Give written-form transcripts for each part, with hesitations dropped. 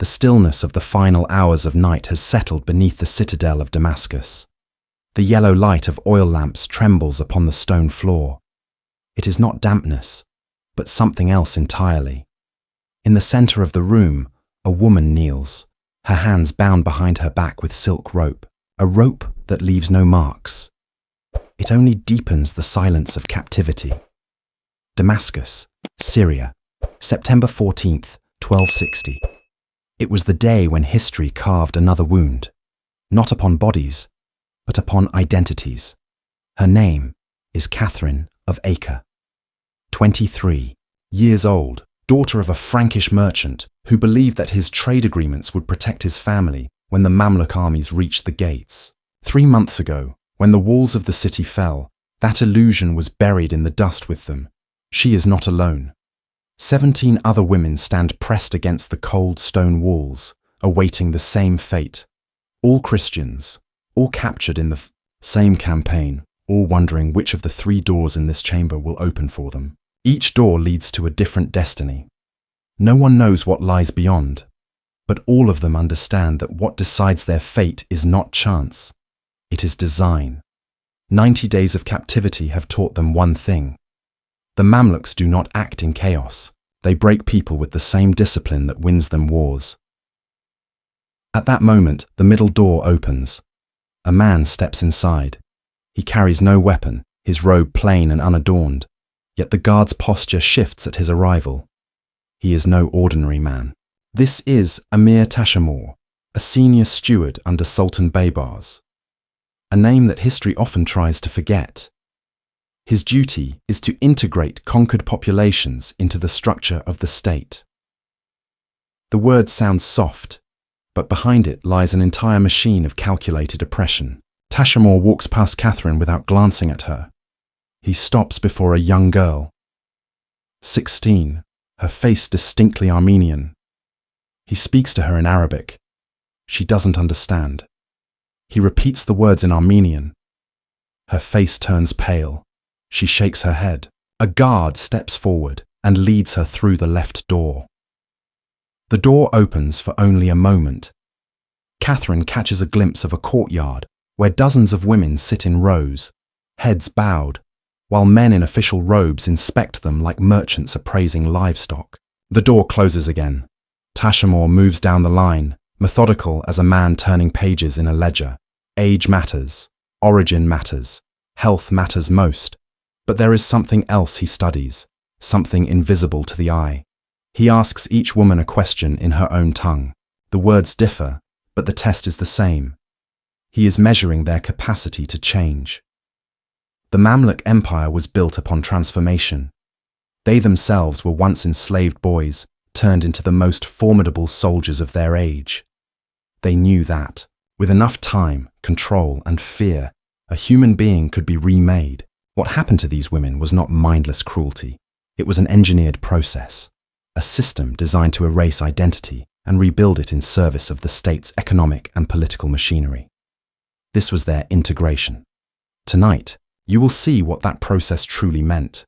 The stillness of the final hours of night has settled beneath the citadel of Damascus. The yellow light of oil lamps trembles upon the stone floor. It is not dampness, but something else entirely. In the center of the room, a woman kneels, her hands bound behind her back with silk rope, a rope that leaves no marks. It only deepens the silence of captivity. Damascus, Syria, September 14th, 1260. It was the day when history carved another wound, not upon bodies, but upon identities. Her name is Catherine of Acre. 23 years old, daughter of a Frankish merchant who believed that his trade agreements would protect his family when the Mamluk armies reached the gates. 3 months ago, when the walls of the city fell, that illusion was buried in the dust with them. She is not alone. 17 other women stand pressed against the cold stone walls, awaiting the same fate. All Christians, all captured in the same campaign, all wondering which of the 3 doors in this chamber will open for them. Each door leads to a different destiny. No one knows what lies beyond, but all of them understand that what decides their fate is not chance. It is design. 90 days of captivity have taught them one thing. The Mamluks do not act in chaos. They break people with the same discipline that wins them wars. At that moment, the middle door opens. A man steps inside. He carries no weapon, his robe plain and unadorned, yet the guard's posture shifts at his arrival. He is no ordinary man. This is Amir Tashamor, a senior steward under Sultan Baybars, a name that history often tries to forget. His duty is to integrate conquered populations into the structure of the state. The word sounds soft, but behind it lies an entire machine of calculated oppression. Tashamor walks past Catherine without glancing at her. He stops before a young girl. 16, her face distinctly Armenian. He speaks to her in Arabic. She doesn't understand. He repeats the words in Armenian. Her face turns pale. She shakes her head. A guard steps forward and leads her through the left door. The door opens for only a moment. Catherine catches a glimpse of a courtyard where dozens of women sit in rows, heads bowed, while men in official robes inspect them like merchants appraising livestock. The door closes again. Tashamor moves down the line, methodical as a man turning pages in a ledger. Age matters, origin matters, health matters most. But there is something else he studies, something invisible to the eye. He asks each woman a question in her own tongue. The words differ, but the test is the same. He is measuring their capacity to change. The Mamluk Empire was built upon transformation. They themselves were once enslaved boys, turned into the most formidable soldiers of their age. They knew that, with enough time, control, and fear, a human being could be remade. What happened to these women was not mindless cruelty. It was an engineered process, a system designed to erase identity and rebuild it in service of the state's economic and political machinery. This was their integration. Tonight, you will see what that process truly meant.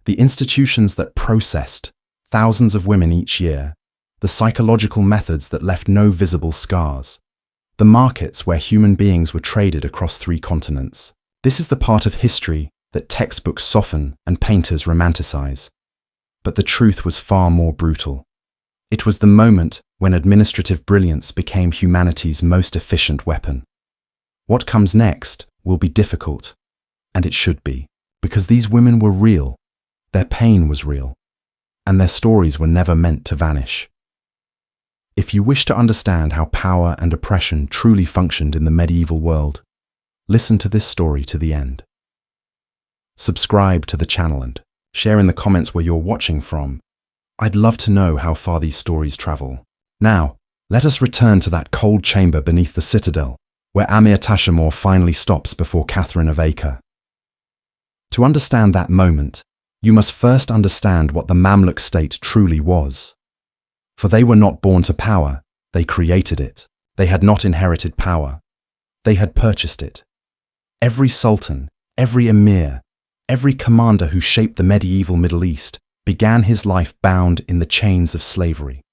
The institutions that processed thousands of women each year, the psychological methods that left no visible scars, the markets where human beings were traded across 3 continents. This is the part of history that textbooks soften and painters romanticize. But the truth was far more brutal. It was the moment when administrative brilliance became humanity's most efficient weapon. What comes next will be difficult, and it should be, because these women were real, their pain was real, and their stories were never meant to vanish. If you wish to understand how power and oppression truly functioned in the medieval world, listen to this story to the end. Subscribe to the channel and share in the comments where you're watching from. I'd love to know how far these stories travel. Now, let us return to that cold chamber beneath the citadel, where Amir Tashamor finally stops before Catherine of Acre. To understand that moment, you must first understand what the Mamluk state truly was. For they were not born to power, they created it. They had not inherited power. They had purchased it. Every sultan, every emir, every commander who shaped the medieval Middle East began his life bound in the chains of slavery.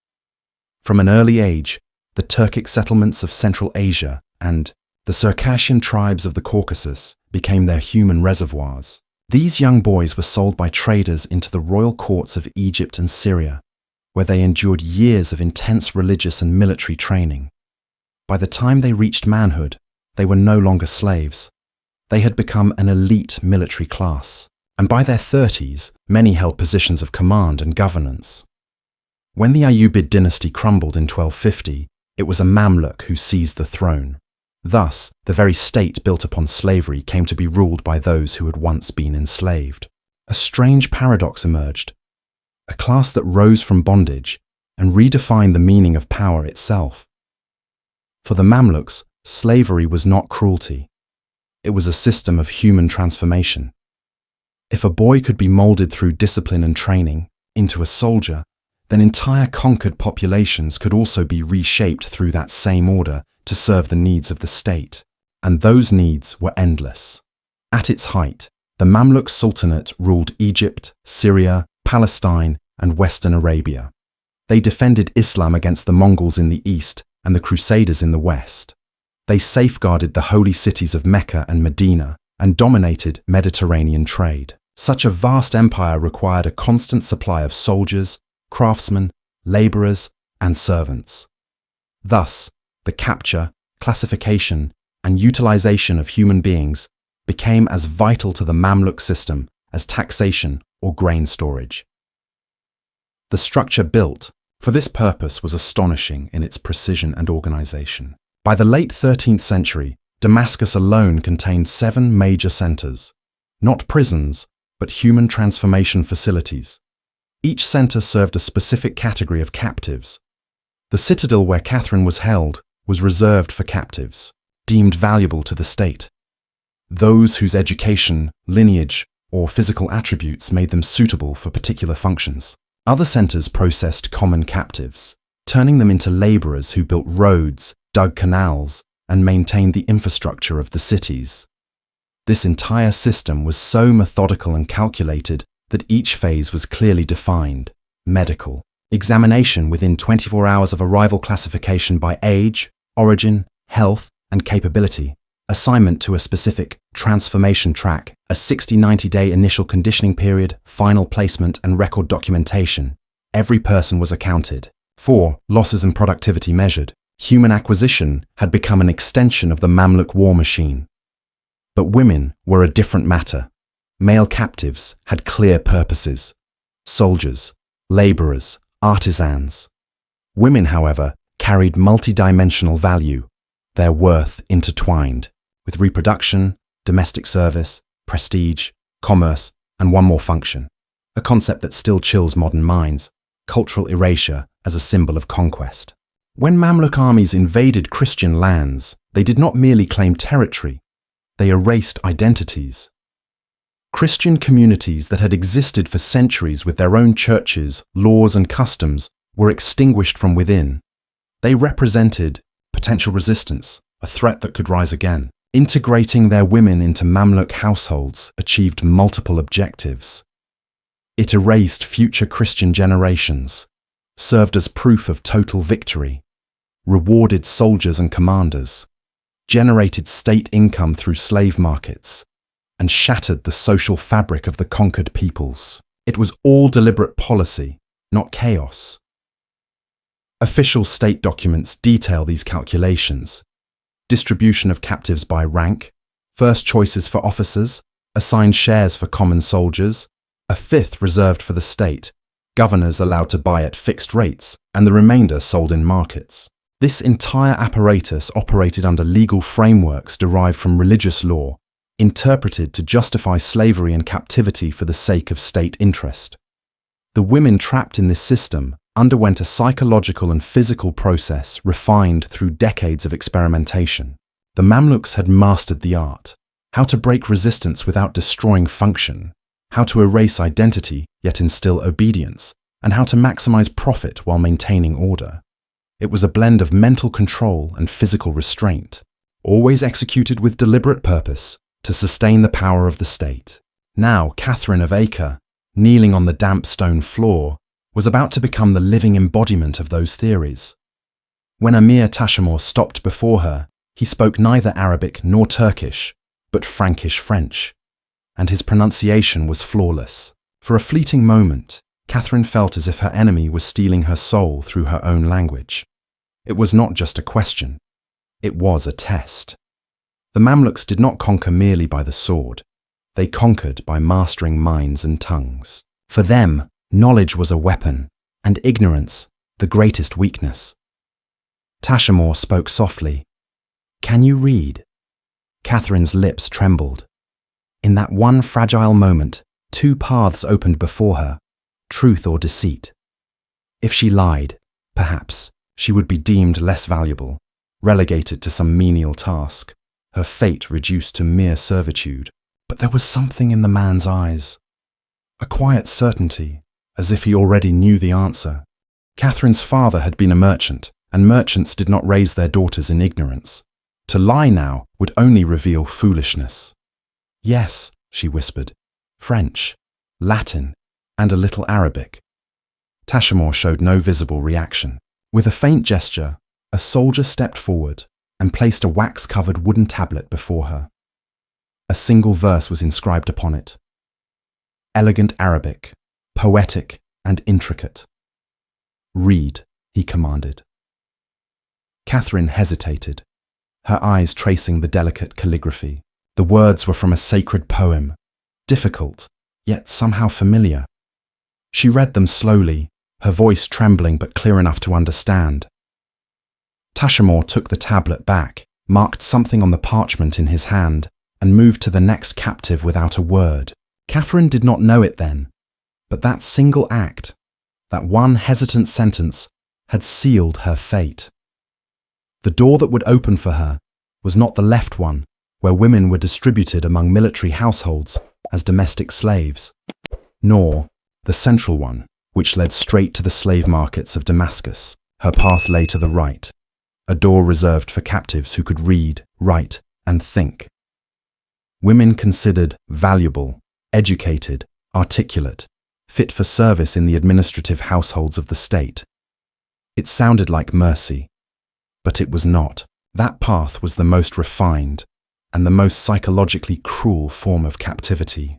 From an early age, the Turkic settlements of Central Asia and the Circassian tribes of the Caucasus became their human reservoirs. These young boys were sold by traders into the royal courts of Egypt and Syria, where they endured years of intense religious and military training. By the time they reached manhood, they were no longer slaves. They had become an elite military class, and by their 30s, many held positions of command and governance. When the Ayyubid dynasty crumbled in 1250, it was a Mamluk who seized the throne. Thus, the very state built upon slavery came to be ruled by those who had once been enslaved. A strange paradox emerged. A class that rose from bondage and redefined the meaning of power itself. For the Mamluks, slavery was not cruelty. It was a system of human transformation. If a boy could be molded through discipline and training into a soldier, then entire conquered populations could also be reshaped through that same order to serve the needs of the state. And those needs were endless. At its height, the Mamluk Sultanate ruled Egypt, Syria, Palestine, and Western Arabia. They defended Islam against the Mongols in the east and the Crusaders in the west. They safeguarded the holy cities of Mecca and Medina and dominated Mediterranean trade. Such a vast empire required a constant supply of soldiers, craftsmen, laborers, and servants. Thus, the capture, classification, and utilization of human beings became as vital to the Mamluk system as taxation or grain storage. The structure built for this purpose was astonishing in its precision and organization. By the late 13th century, Damascus alone contained 7 major centers, not prisons, but human transformation facilities. Each center served a specific category of captives. The citadel where Catherine was held was reserved for captives, deemed valuable to the state. Those whose education, lineage, or physical attributes made them suitable for particular functions. Other centers processed common captives, turning them into laborers who built roads, dug canals, and maintained the infrastructure of the cities. This entire system was so methodical and calculated that each phase was clearly defined: medical, examination within 24 hours of arrival, classification by age, origin, health, and capability, assignment to a specific transformation track, a 60-90-day initial conditioning period, final placement, and record documentation. Every person was accounted for, losses and productivity measured. Human acquisition had become an extension of the Mamluk war machine. But women were a different matter. Male captives had clear purposes: soldiers, laborers, artisans. Women, however, carried multidimensional value, their worth intertwined with reproduction, domestic service, prestige, commerce, and one more function, a concept that still chills modern minds: cultural erasure as a symbol of conquest. When Mamluk armies invaded Christian lands, they did not merely claim territory, they erased identities. Christian communities that had existed for centuries with their own churches, laws, and customs were extinguished from within. They represented potential resistance, a threat that could rise again. Integrating their women into Mamluk households achieved multiple objectives. It erased future Christian generations, served as proof of total victory, rewarded soldiers and commanders, generated state income through slave markets, and shattered the social fabric of the conquered peoples. It was all deliberate policy, not chaos. Official state documents detail these calculations: distribution of captives by rank, first choices for officers, assigned shares for common soldiers, a fifth reserved for the state, governors allowed to buy at fixed rates, and the remainder sold in markets. This entire apparatus operated under legal frameworks derived from religious law, interpreted to justify slavery and captivity for the sake of state interest. The women trapped in this system underwent a psychological and physical process refined through decades of experimentation. The Mamluks had mastered the art: how to break resistance without destroying function, how to erase identity yet instill obedience, and how to maximize profit while maintaining order. It was a blend of mental control and physical restraint, always executed with deliberate purpose to sustain the power of the state. Now, Catherine of Acre, kneeling on the damp stone floor, was about to become the living embodiment of those theories. When Emir Tashamor stopped before her, he spoke neither Arabic nor Turkish, but Frankish French, and his pronunciation was flawless. For a fleeting moment, Catherine felt as if her enemy was stealing her soul through her own language. It was not just a question, it was a test. The Mamluks did not conquer merely by the sword, they conquered by mastering minds and tongues. For them, knowledge was a weapon, and ignorance the greatest weakness. Tashamor spoke softly. "Can you read?" Catherine's lips trembled. In that one fragile moment, two paths opened before her, truth or deceit. If she lied, perhaps, she would be deemed less valuable, relegated to some menial task, her fate reduced to mere servitude. But there was something in the man's eyes, a quiet certainty, as if he already knew the answer. Catherine's father had been a merchant, and merchants did not raise their daughters in ignorance. To lie now would only reveal foolishness. "Yes," she whispered, "French, Latin, and a little Arabic." Tashamor showed no visible reaction. With a faint gesture, a soldier stepped forward and placed a wax-covered wooden tablet before her. A single verse was inscribed upon it. Elegant Arabic, poetic and intricate. "Read," he commanded. Catherine hesitated, her eyes tracing the delicate calligraphy. The words were from a sacred poem, difficult, yet somehow familiar. She read them slowly, her voice trembling but clear enough to understand. Tashamor took the tablet back, marked something on the parchment in his hand, and moved to the next captive without a word. Catherine did not know it then, but that single act, that one hesitant sentence, had sealed her fate. The door that would open for her was not the left one, where women were distributed among military households as domestic slaves, nor the central one, which led straight to the slave markets of Damascus. Her path lay to the right, a door reserved for captives who could read, write, and think. Women considered valuable, educated, articulate, fit for service in the administrative households of the state. It sounded like mercy, but it was not. That path was the most refined and the most psychologically cruel form of captivity.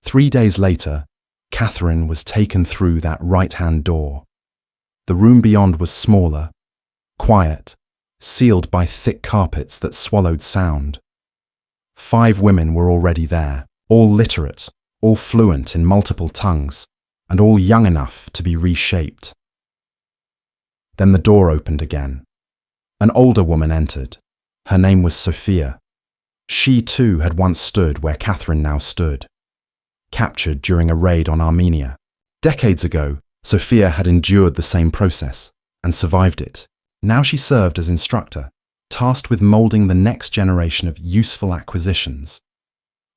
3 days later, Catherine was taken through that right-hand door. The room beyond was smaller, quiet, sealed by thick carpets that swallowed sound. 5 women were already there, all literate, all fluent in multiple tongues, and all young enough to be reshaped. Then the door opened again. An older woman entered. Her name was Sophia. She too had once stood where Catherine now stood, captured during a raid on Armenia. Decades ago, Sophia had endured the same process and survived it. Now she served as instructor, tasked with molding the next generation of useful acquisitions.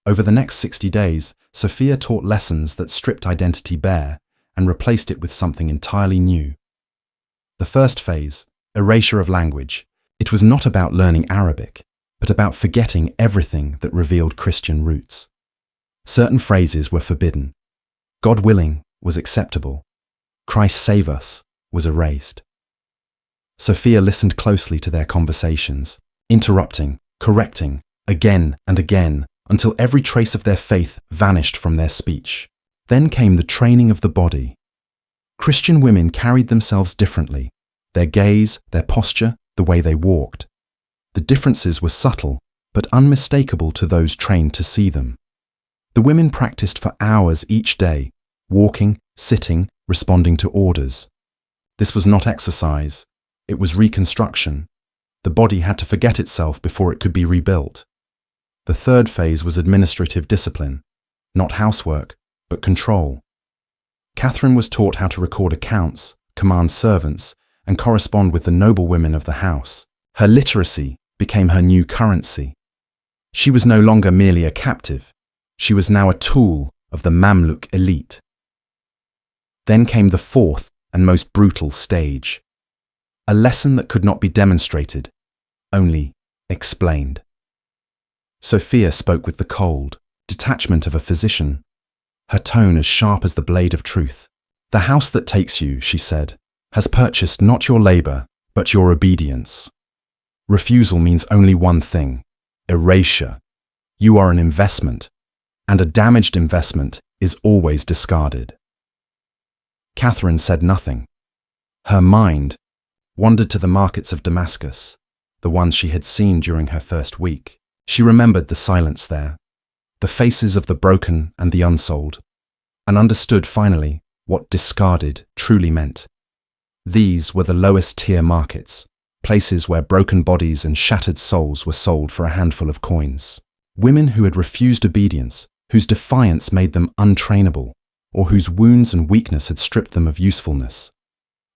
Over the next 60 days, Sophia taught lessons that stripped identity bare and replaced it with something entirely new. The first phase, erasure of language, it was not about learning Arabic, but about forgetting everything that revealed Christian roots. Certain phrases were forbidden. God willing was acceptable. Christ save us was erased. Sophia listened closely to their conversations, interrupting, correcting, again and again, until every trace of their faith vanished from their speech. Then came the training of the body. Christian women carried themselves differently. Their gaze, their posture, the way they walked. The differences were subtle, but unmistakable to those trained to see them. The women practiced for hours each day, walking, sitting, responding to orders. This was not exercise. It was reconstruction. The body had to forget itself before it could be rebuilt. The third phase was administrative discipline, not housework, but control. Catherine was taught how to record accounts, command servants, and correspond with the noble women of the house. Her literacy became her new currency. She was no longer merely a captive. She was now a tool of the Mamluk elite. Then came the fourth and most brutal stage. A lesson that could not be demonstrated, only explained. Sophia spoke with the cold detachment of a physician, her tone as sharp as the blade of truth. "The house that takes you," she said, "has purchased not your labor, but your obedience. Refusal means only one thing: erasure. You are an investment, and a damaged investment is always discarded. Catherine said nothing. Her mind wandered to the markets of Damascus, the ones she had seen during her first week. She remembered the silence there, the faces of the broken and the unsold, and understood finally what discarded truly meant. These were the lowest-tier markets, places where broken bodies and shattered souls were sold for a handful of coins. Women who had refused obedience, whose defiance made them untrainable, or whose wounds and weakness had stripped them of usefulness.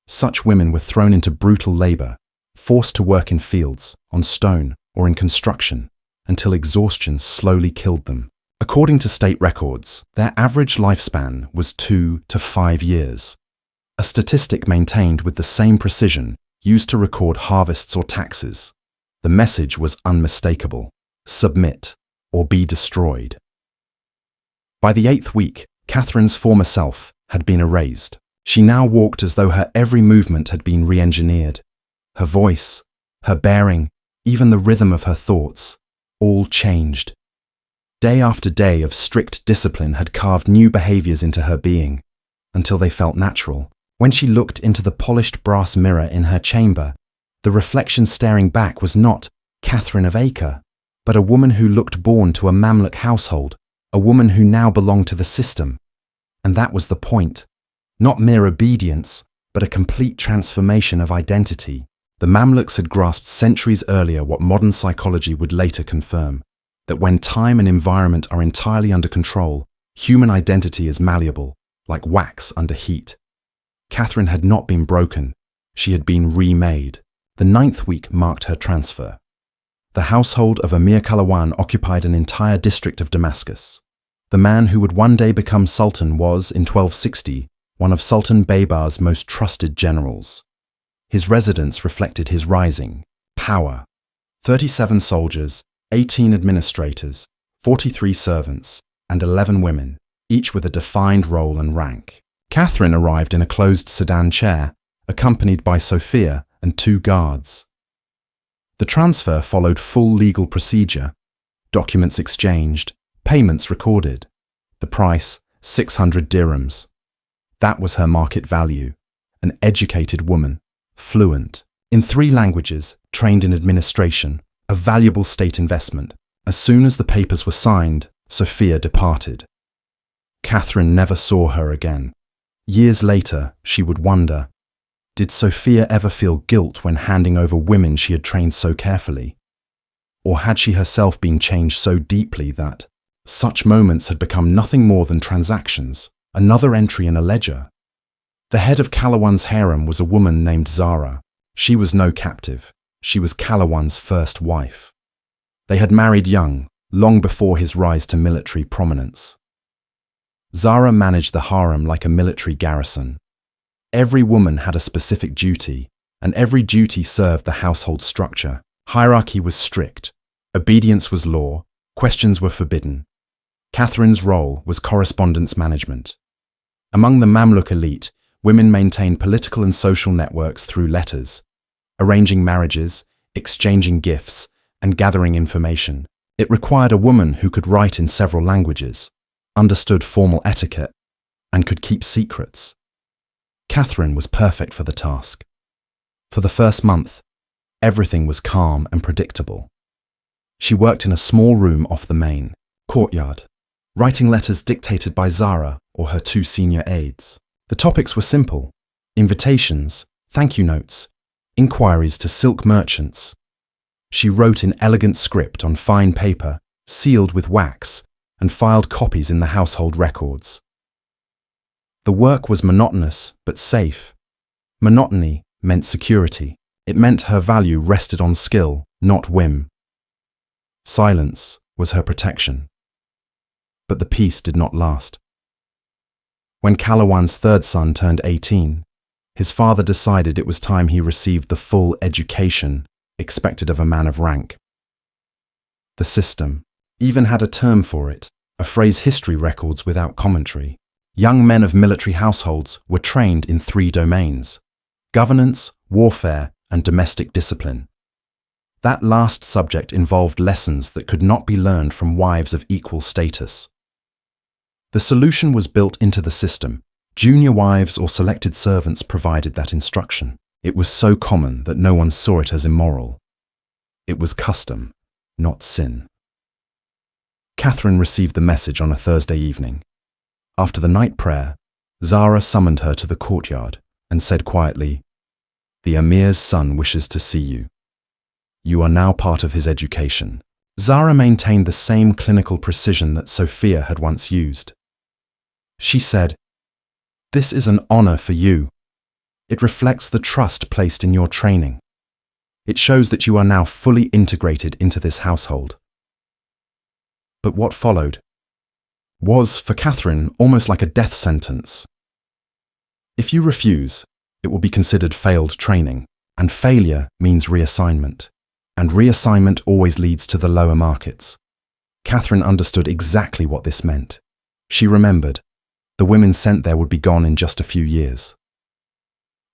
Such women were thrown into brutal labor, forced to work in fields, on stone, or in construction, until exhaustion slowly killed them. According to state records, their average lifespan was 2 to 5 years. A statistic maintained with the same precision used to record harvests or taxes. The message was unmistakable: submit or be destroyed. By the 8th week, Catherine's former self had been erased. She now walked as though her every movement had been re-engineered. Her voice, her bearing, even the rhythm of her thoughts, all changed. Day after day of strict discipline had carved new behaviors into her being, until they felt natural. When she looked into the polished brass mirror in her chamber, the reflection staring back was not Catherine of Acre, but a woman who looked born to a Mamluk household, a woman who now belonged to the system. And that was the point. Not mere obedience, but a complete transformation of identity. The Mamluks had grasped centuries earlier what modern psychology would later confirm: that when time and environment are entirely under control, human identity is malleable, like wax under heat. Catherine had not been broken, she had been remade. The 9th week marked her transfer. The household of Emir Kalawan occupied an entire district of Damascus. The man who would one day become Sultan was, in 1260, one of Sultan Baybar's most trusted generals. His residence reflected his rising power. 37 soldiers, 18 administrators, 43 servants, and 11 women, each with a defined role and rank. Catherine arrived in a closed sedan chair, accompanied by Sophia and 2 guards. The transfer followed full legal procedure: documents exchanged, payments recorded. The price, 600 dirhams. That was her market value: an educated woman, fluent in 3 languages, trained in administration, a valuable state investment. As soon as the papers were signed, Sophia departed. Catherine never saw her again. Years later, she would wonder, did Sophia ever feel guilt when handing over women she had trained so carefully? Or had she herself been changed so deeply that such moments had become nothing more than transactions, another entry in a ledger? The head of Kalawan's harem was a woman named Zara. She was no captive. She was Kalawan's first wife. They had married young, long before his rise to military prominence. Zara managed the harem like a military garrison. Every woman had a specific duty, and every duty served the household structure. Hierarchy was strict. Obedience was law. Questions were forbidden. Catherine's role was correspondence management. Among the Mamluk elite, women maintained political and social networks through letters, arranging marriages, exchanging gifts, and gathering information. It required a woman who could write in several languages, understood formal etiquette, and could keep secrets. Catherine was perfect for the task. For the first month, everything was calm and predictable. She worked in a small room off the main courtyard, writing letters dictated by Zara or her 2 senior aides. The topics were simple: invitations, thank you notes, inquiries to silk merchants. She wrote in elegant script on fine paper, sealed with wax, and filed copies in the household records. The work was monotonous but safe. Monotony meant security. It meant her value rested on skill, not whim. Silence was her protection. But the peace did not last. When Kalawan's 3rd son turned 18, his father decided it was time he received the full education expected of a man of rank. The system even had a term for it, a phrase history records without commentary. Young men of military households were trained in 3 domains: governance, warfare, and domestic discipline. That last subject involved lessons that could not be learned from wives of equal status. The solution was built into the system. Junior wives or selected servants provided that instruction. It was so common that no one saw it as immoral. It was custom, not sin. Catherine received the message on a Thursday evening. After the night prayer, Zara summoned her to the courtyard and said quietly, "The Emir's son wishes to see you. You are now part of his education." Zara maintained the same clinical precision that Sophia had once used. She said, "This is an honor for you. It reflects the trust placed in your training. It shows that you are now fully integrated into this household." But what followed was, for Catherine, almost like a death sentence. If you refuse, it will be considered failed training, and failure means reassignment. And reassignment always leads to the lower markets. Catherine understood exactly what this meant. She remembered. The women sent there would be gone in just a few years.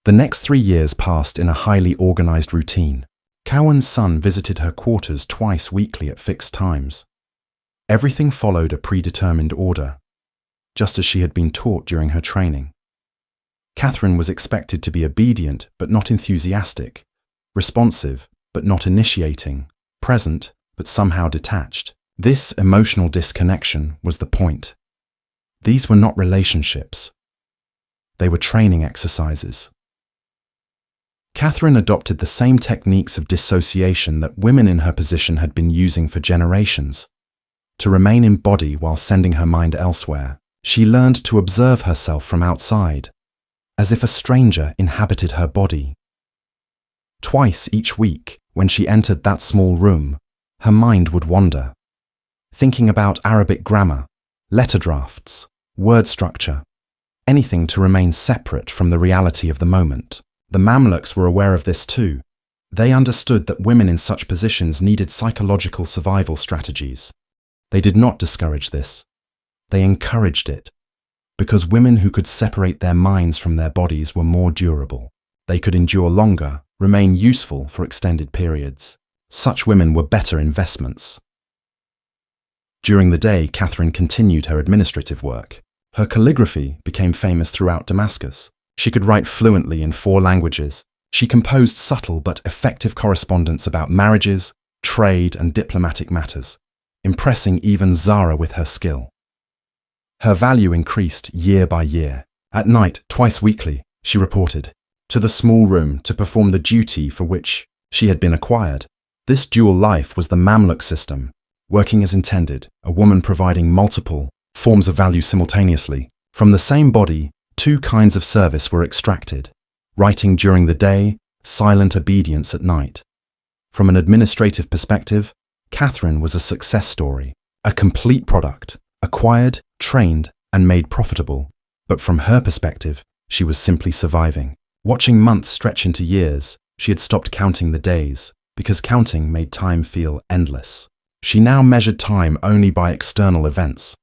The next 3 years passed in a highly organized routine. Cowan's son visited her quarters twice weekly at fixed times. Everything followed a predetermined order, just as she had been taught during her training. Catherine was expected to be obedient but not enthusiastic, responsive but not initiating, present but somehow detached. This emotional disconnection was the point. These were not relationships. They were training exercises. Catherine adopted the same techniques of dissociation that women in her position had been using for generations. To remain in body while sending her mind elsewhere, she learned to observe herself from outside, as if a stranger inhabited her body. Twice each week, when she entered that small room, her mind would wander, thinking about Arabic grammar, letter drafts, word structure, anything to remain separate from the reality of the moment. The Mamluks were aware of this too. They understood that women in such positions needed psychological survival strategies. They did not discourage this. They encouraged it, because women who could separate their minds from their bodies were more durable. They could endure longer, remain useful for extended periods. Such women were better investments. During the day, Catherine continued her administrative work. Her calligraphy became famous throughout Damascus. She could write fluently in 4 languages. She composed subtle but effective correspondence about marriages, trade, and diplomatic matters, impressing even Zara with her skill. Her value increased year by year. At night, twice weekly, she reported to the small room to perform the duty for which she had been acquired. This dual life was the Mamluk system, working as intended, a woman providing multiple forms of value simultaneously. From the same body, 2 kinds of service were extracted: writing during the day, silent obedience at night. From an administrative perspective, Catherine was a success story, a complete product, acquired, trained, and made profitable. But from her perspective, she was simply surviving. Watching months stretch into years, she had stopped counting the days, because counting made time feel endless. She now measured time only by external events.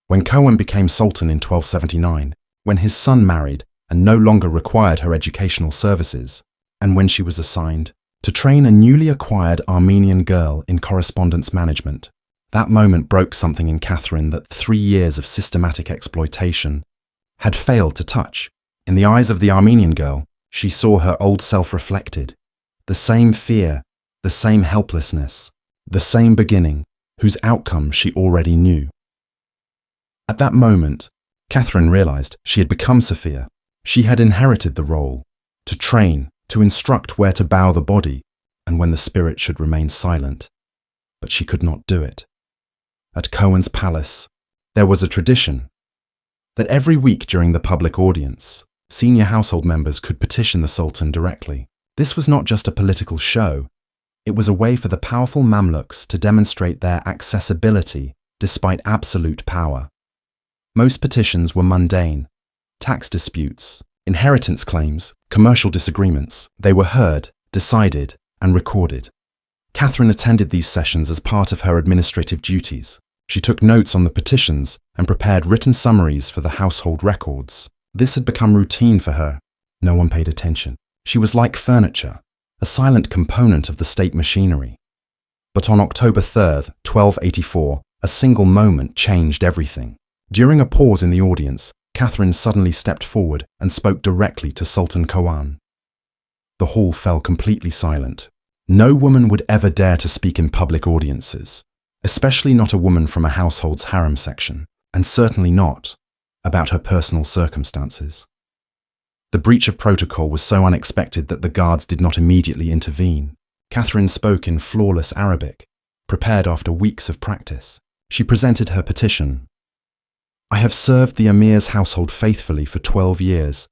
When Cowan became Sultan in 1279, when his son married and no longer required her educational services, and when she was assigned to train a newly acquired Armenian girl in correspondence management, that moment broke something in Catherine that 3 years of systematic exploitation had failed to touch. In the eyes of the Armenian girl, she saw her old self reflected, the same fear, the same helplessness, the same beginning, whose outcome she already knew. At that moment, Catherine realized she had become Sophia. She had inherited the role, to train, to instruct where to bow the body, and when the spirit should remain silent. But she could not do it. At Cowan's palace, there was a tradition that every week during the public audience, senior household members could petition the Sultan directly. This was not just a political show. It was a way for the powerful Mamluks to demonstrate their accessibility despite absolute power. Most petitions were mundane: tax disputes, inheritance claims, commercial disagreements. They were heard, decided, and recorded. Catherine attended these sessions as part of her administrative duties. She took notes on the petitions and prepared written summaries for the household records. This had become routine for her. No one paid attention. She was like furniture, a silent component of the state machinery. But on October 3rd, 1284, a single moment changed everything. During a pause in the audience, Catherine suddenly stepped forward and spoke directly to Sultan Kohan. The hall fell completely silent. No woman would ever dare to speak in public audiences, especially not a woman from a household's harem section, and certainly not about her personal circumstances. The breach of protocol was so unexpected that the guards did not immediately intervene. Catherine spoke in flawless Arabic, prepared after weeks of practice. She presented her petition. I have served the Emir's household faithfully for 12 years,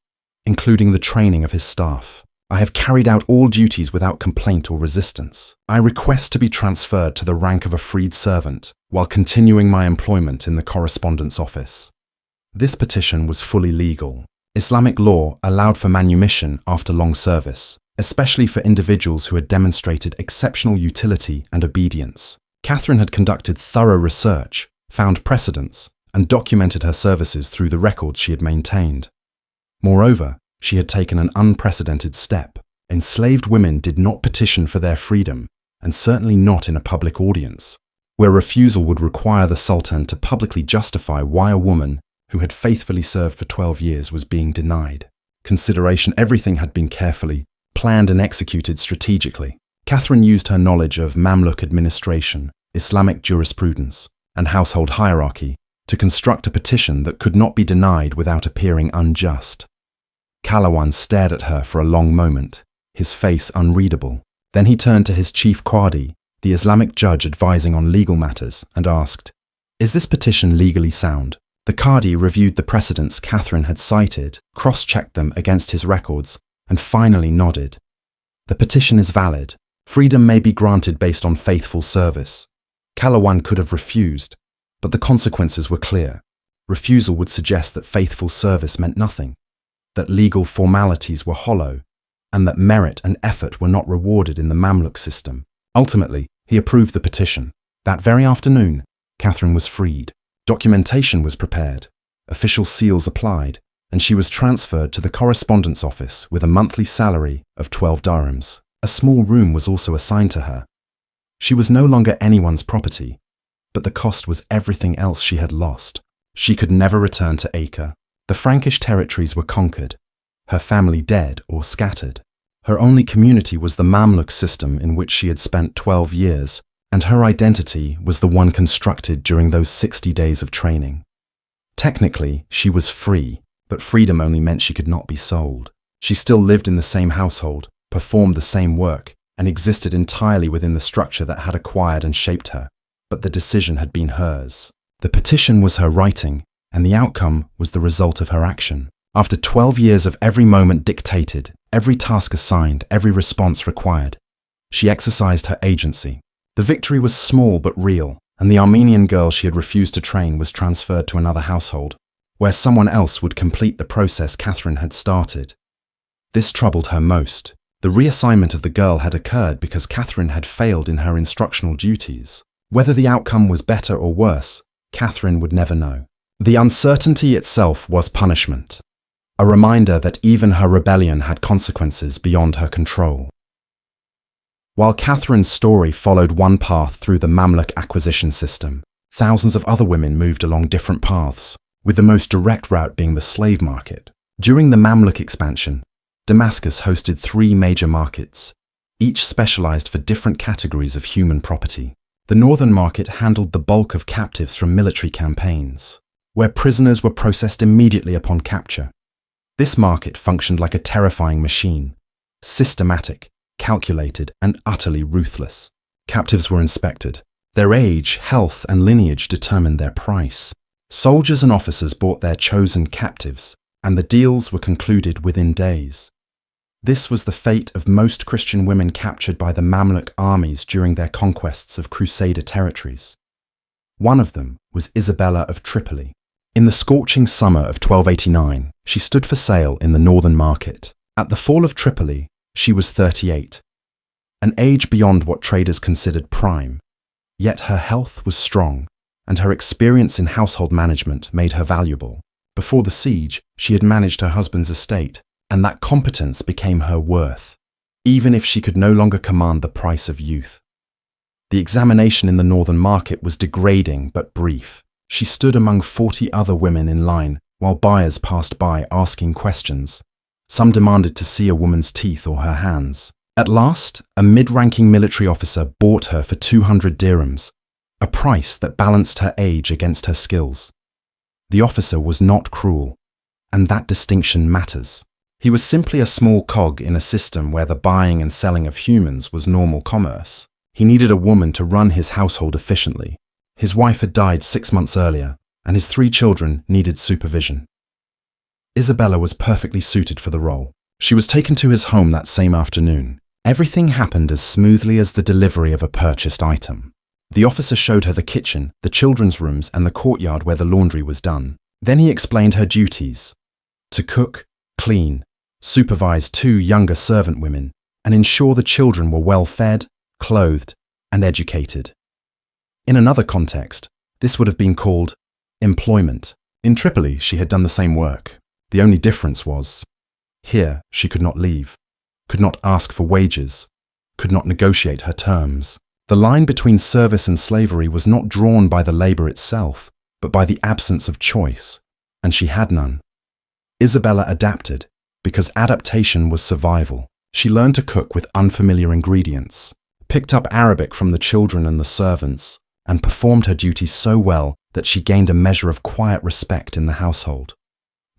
including the training of his staff. I have carried out all duties without complaint or resistance. I request to be transferred to the rank of a freed servant while continuing my employment in the correspondence office. This petition was fully legal. Islamic law allowed for manumission after long service, especially for individuals who had demonstrated exceptional utility and obedience. Catherine had conducted thorough research, found precedents, and documented her services through the records she had maintained. Moreover, she had taken an unprecedented step. Enslaved women did not petition for their freedom, and certainly not in a public audience, where refusal would require the Sultan to publicly justify why a woman who had faithfully served for 12 years was being denied. Consideration everything had been carefully planned and executed strategically. Catherine used her knowledge of Mamluk administration, Islamic jurisprudence, and household hierarchy to construct a petition that could not be denied without appearing unjust. Kalawan stared at her for a long moment, his face unreadable. Then he turned to his chief Qadi, the Islamic judge advising on legal matters, and asked, "Is this petition legally sound?" The Qadi reviewed the precedents Catherine had cited, cross-checked them against his records, and finally nodded. The petition is valid. Freedom may be granted based on faithful service. Kalawan could have refused, but the consequences were clear. Refusal would suggest that faithful service meant nothing, that legal formalities were hollow, and that merit and effort were not rewarded in the Mamluk system. Ultimately, he approved the petition. That very afternoon, Catherine was freed. Documentation was prepared, official seals applied, and she was transferred to the correspondence office with a monthly salary of 12 dirhams. A small room was also assigned to her. She was no longer anyone's property, but the cost was everything else she had lost. She could never return to Acre. The Frankish territories were conquered, her family dead or scattered. Her only community was the Mamluk system in which she had spent 12 years, and her identity was the one constructed during those 60 days of training. Technically, she was free, but freedom only meant she could not be sold. She still lived in the same household, performed the same work, and existed entirely within the structure that had acquired and shaped her. But the decision had been hers. The petition was her writing, and the outcome was the result of her action. After 12 years of every moment dictated, every task assigned, every response required, she exercised her agency. The victory was small but real, and the Armenian girl she had refused to train was transferred to another household, where someone else would complete the process Catherine had started. This troubled her most. The reassignment of the girl had occurred because Catherine had failed in her instructional duties. Whether the outcome was better or worse, Catherine would never know. The uncertainty itself was punishment, a reminder that even her rebellion had consequences beyond her control. While Catherine's story followed one path through the Mamluk acquisition system, thousands of other women moved along different paths, with the most direct route being the slave market. During the Mamluk expansion, Damascus hosted 3 major markets, each specialized for different categories of human property. The northern market handled the bulk of captives from military campaigns, where prisoners were processed immediately upon capture. This market functioned like a terrifying machine, systematic, calculated, and utterly ruthless. Captives were inspected. Their age, health, and lineage determined their price. Soldiers and officers bought their chosen captives, and the deals were concluded within days. This was the fate of most Christian women captured by the Mamluk armies during their conquests of Crusader territories. One of them was Isabella of Tripoli. In the scorching summer of 1289, she stood for sale in the northern market. At the fall of Tripoli, she was 38, an age beyond what traders considered prime. Yet her health was strong, and her experience in household management made her valuable. Before the siege, she had managed her husband's estate, and that competence became her worth. even if she could no longer command the price of youth. The examination in the northern market was degrading but brief. She stood among 40 other women in line while buyers passed by asking questions. Some demanded to see a woman's teeth or her hands. At last, a mid-ranking military officer bought her for 200 dirhams, a price that balanced her age against her skills. The officer was not cruel, and that distinction matters. He was simply a small cog in a system where the buying and selling of humans was normal commerce. He needed a woman to run his household efficiently. His wife had died 6 months earlier, and his 3 children needed supervision. Isabella was perfectly suited for the role. She was taken to his home that same afternoon. Everything happened as smoothly as the delivery of a purchased item. The officer showed her the kitchen, the children's rooms, and the courtyard where the laundry was done. Then he explained her duties: to cook, clean, supervise 2 younger servant women, and ensure the children were well fed, clothed, and educated. In another context, this would have been called employment. In Tripoli, she had done the same work. The only difference was, here she could not leave, could not ask for wages, could not negotiate her terms. The line between service and slavery was not drawn by the labor itself, but by the absence of choice, and she had none. Isabella adapted, because adaptation was survival. She learned to cook with unfamiliar ingredients, picked up Arabic from the children and the servants, and performed her duties so well that she gained a measure of quiet respect in the household.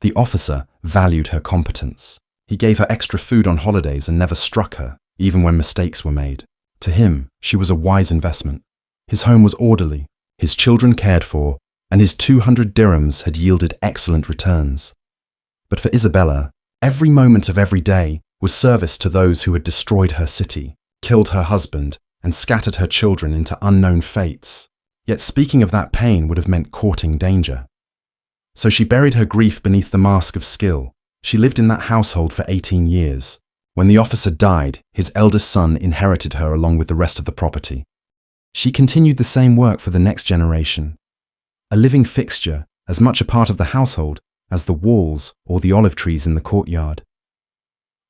The officer valued her competence. He gave her extra food on holidays and never struck her, even when mistakes were made. To him, she was a wise investment. His home was orderly, his children cared for, and his 200 dirhams had yielded excellent returns. But for Isabella, every moment of every day was service to those who had destroyed her city, killed her husband, and scattered her children into unknown fates. Yet speaking of that pain would have meant courting danger. So she buried her grief beneath the mask of skill. She lived in that household for 18 years. When the officer died, his eldest son inherited her along with the rest of the property. She continued the same work for the next generation, a living fixture, as much a part of the household as the walls or the olive trees in the courtyard.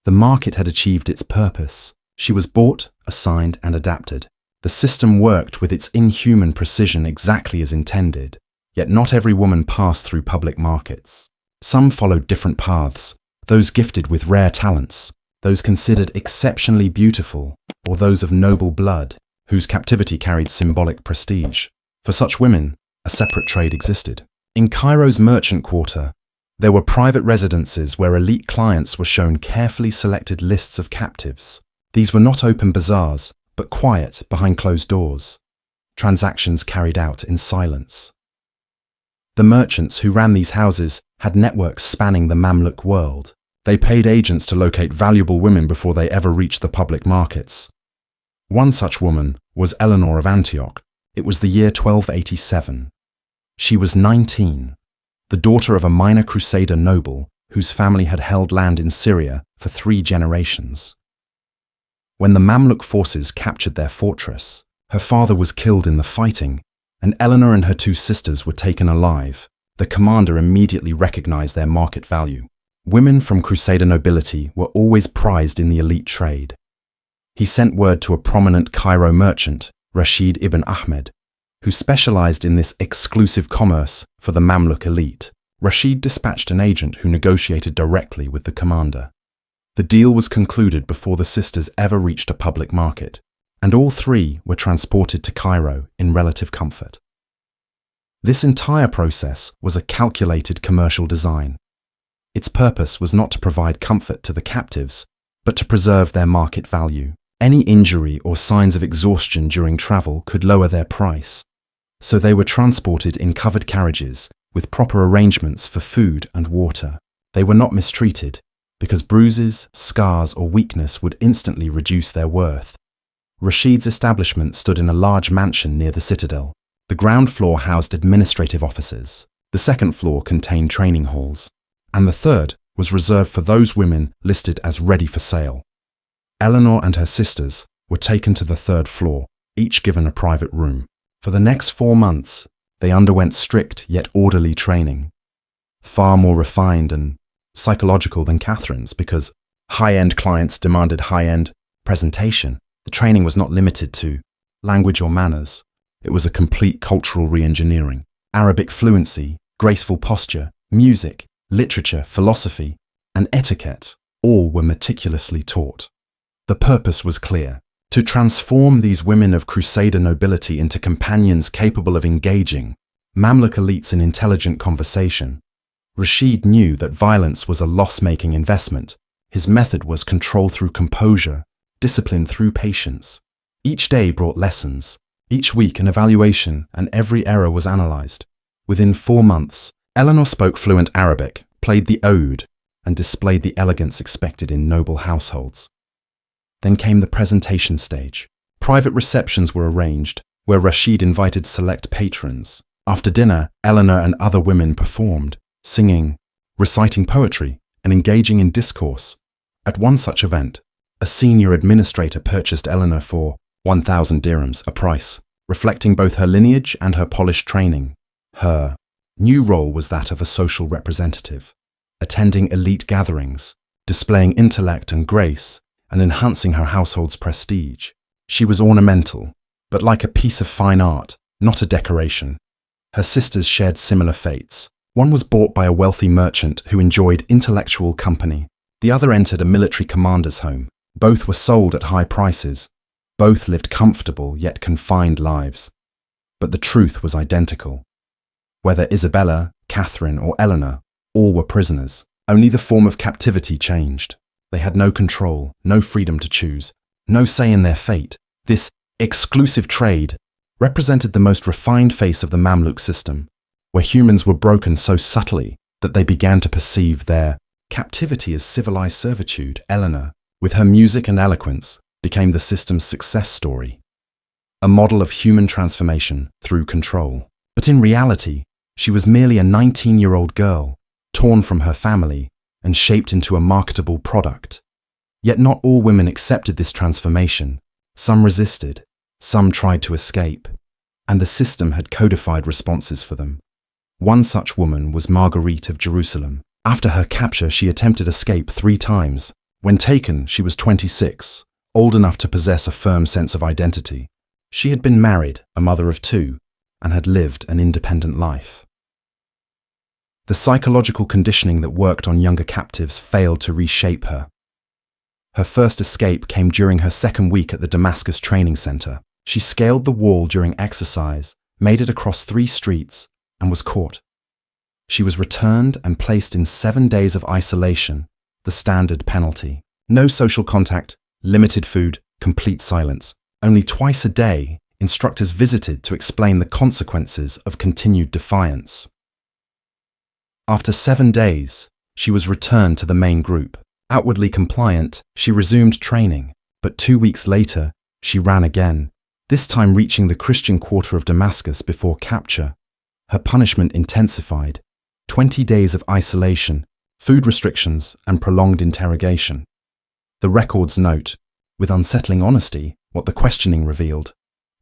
The market had achieved its purpose. She was bought, assigned, and adapted. The system worked with its inhuman precision exactly as intended, yet not every woman passed through public markets. Some followed different paths, those gifted with rare talents, those considered exceptionally beautiful, or those of noble blood, whose captivity carried symbolic prestige. For such women, a separate trade existed. In Cairo's merchant quarter, there were private residences where elite clients were shown carefully selected lists of captives. These were not open bazaars, but quiet behind closed doors. Transactions carried out in silence. The merchants who ran these houses had networks spanning the Mamluk world. They paid agents to locate valuable women before they ever reached the public markets. One such woman was Eleanor of Antioch. It was the year 1287. She was 19, the daughter of a minor crusader noble whose family had held land in Syria for 3 generations. When the Mamluk forces captured their fortress, her father was killed in the fighting, and Eleanor and her 2 sisters were taken alive. The commander immediately recognized their market value. Women from crusader nobility were always prized in the elite trade. He sent word to a prominent Cairo merchant, Rashid ibn Ahmed, who specialized in this exclusive commerce for the Mamluk elite. Rashid dispatched an agent who negotiated directly with the commander. The deal was concluded before the sisters ever reached a public market, and all 3 were transported to Cairo in relative comfort. This entire process was a calculated commercial design. Its purpose was not to provide comfort to the captives, but to preserve their market value. Any injury or signs of exhaustion during travel could lower their price, so they were transported in covered carriages with proper arrangements for food and water. They were not mistreated, because bruises, scars, or weakness would instantly reduce their worth. Rashid's establishment stood in a large mansion near the citadel. The ground floor housed administrative offices. The second floor contained training halls, and the third was reserved for those women listed as ready for sale. Eleanor and her sisters were taken to the third floor, each given a private room. For the next 4 months, they underwent strict yet orderly training, far more refined and psychological than Catherine's, because high-end clients demanded high-end, presentation. The training was not limited to language or manners. It was a complete cultural re-engineering. Arabic fluency, graceful posture, music, literature, philosophy, and etiquette, all were meticulously taught. The purpose was clear: to transform these women of Crusader nobility into companions capable of engaging Mamluk elites in intelligent conversation. Rashid knew that violence was a loss-making investment. His method was control through composure, discipline through patience. Each day brought lessons, each week an evaluation, and every error was analyzed. Within 4 months, Eleanor spoke fluent Arabic, played the oud, and displayed the elegance expected in noble households. Then came the presentation stage. Private receptions were arranged, where Rashid invited select patrons. After dinner, Eleanor and other women performed, singing, reciting poetry, and engaging in discourse. At one such event, a senior administrator purchased Eleanor for 1,000 dirhams, a price reflecting both her lineage and her polished training. Her new role was that of a social representative, attending elite gatherings, displaying intellect and grace, and enhancing her household's prestige. She was ornamental, but like a piece of fine art, not a decoration. Her sisters shared similar fates. One was bought by a wealthy merchant who enjoyed intellectual company. The other entered a military commander's home. Both were sold at high prices. Both lived comfortable yet confined lives. But the truth was identical. Whether Isabella, Catherine, or Eleanor, all were prisoners. Only the form of captivity changed. They had no control, no freedom to choose, no say in their fate. This exclusive trade represented the most refined face of the Mamluk system, where humans were broken so subtly that they began to perceive their captivity as civilized servitude. Eleanor, with her music and eloquence, became the system's success story, a model of human transformation through control. But in reality, she was merely a 19-year-old girl, torn from her family and shaped into a marketable product. Yet not all women accepted this transformation. Some resisted, some tried to escape, and the system had codified responses for them. One such woman was Marguerite of Jerusalem. After her capture, she attempted escape 3 times. When taken, she was 26, old enough to possess a firm sense of identity. She had been married, a mother of 2, and had lived an independent life. The psychological conditioning that worked on younger captives failed to reshape her. Her first escape came during her 2nd week at the Damascus training center. She scaled the wall during exercise, made it across 3 streets, and was caught. She was returned and placed in 7 days of isolation, the standard penalty. No social contact, limited food, complete silence. Only twice a day, instructors visited to explain the consequences of continued defiance. After 7 days, she was returned to the main group. Outwardly compliant, she resumed training, but 2 weeks later, she ran again, this time reaching the Christian quarter of Damascus before capture. Her punishment intensified: 20 days of isolation, food restrictions, and prolonged interrogation. The records note, with unsettling honesty, what the questioning revealed.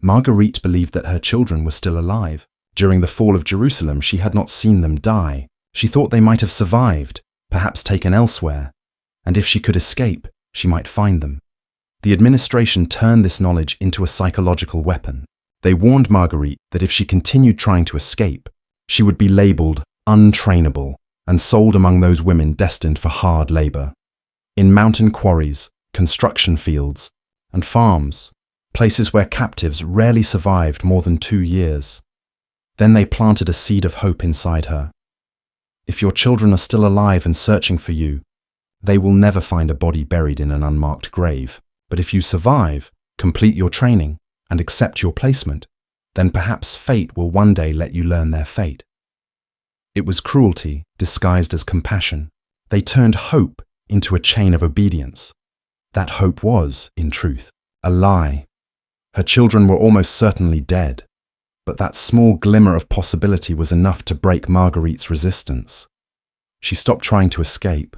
Marguerite believed that her children were still alive. During the fall of Jerusalem, she had not seen them die. She thought they might have survived, perhaps taken elsewhere, and if she could escape, she might find them. The administration turned this knowledge into a psychological weapon. They warned Marguerite that if she continued trying to escape, she would be labeled untrainable and sold among those women destined for hard labor. In mountain quarries, construction fields, and farms, places where captives rarely survived more than 2 years. Then they planted a seed of hope inside her. If your children are still alive and searching for you, they will never find a body buried in an unmarked grave. But if you survive, complete your training, and accept your placement, then perhaps fate will one day let you learn their fate. It was cruelty disguised as compassion. They turned hope into a chain of obedience. That hope was, in truth, a lie. Her children were almost certainly dead, but that small glimmer of possibility was enough to break Marguerite's resistance. She stopped trying to escape,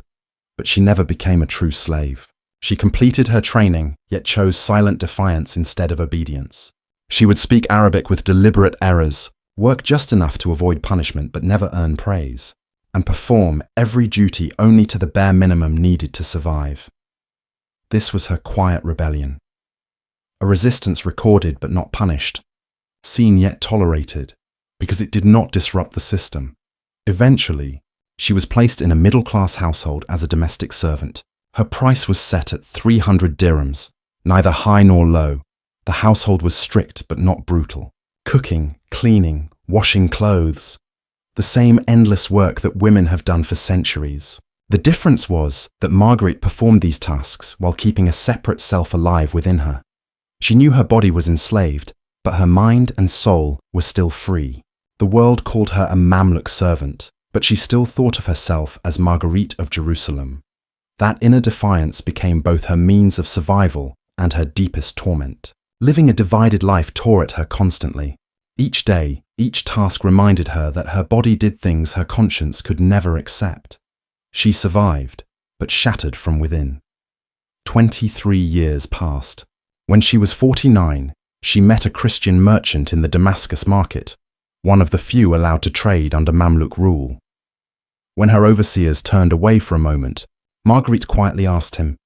but she never became a true slave. She completed her training, yet chose silent defiance instead of obedience. She would speak Arabic with deliberate errors, work just enough to avoid punishment but never earn praise, and perform every duty only to the bare minimum needed to survive. This was her quiet rebellion. A resistance recorded but not punished, seen yet tolerated, because it did not disrupt the system. Eventually, she was placed in a middle-class household as a domestic servant. Her price was set at 300 dirhams, neither high nor low. The household was strict but not brutal. Cooking, cleaning, washing clothes. The same endless work that women have done for centuries. The difference was that Marguerite performed these tasks while keeping a separate self alive within her. She knew her body was enslaved, but her mind and soul were still free. The world called her a Mamluk servant, but she still thought of herself as Marguerite of Jerusalem. That inner defiance became both her means of survival and her deepest torment. Living a divided life tore at her constantly. Each day, each task reminded her that her body did things her conscience could never accept. She survived, but shattered from within. 23 years passed. When she was 49, she met a Christian merchant in the Damascus market, one of the few allowed to trade under Mamluk rule. When her overseers turned away for a moment, Marguerite quietly asked him,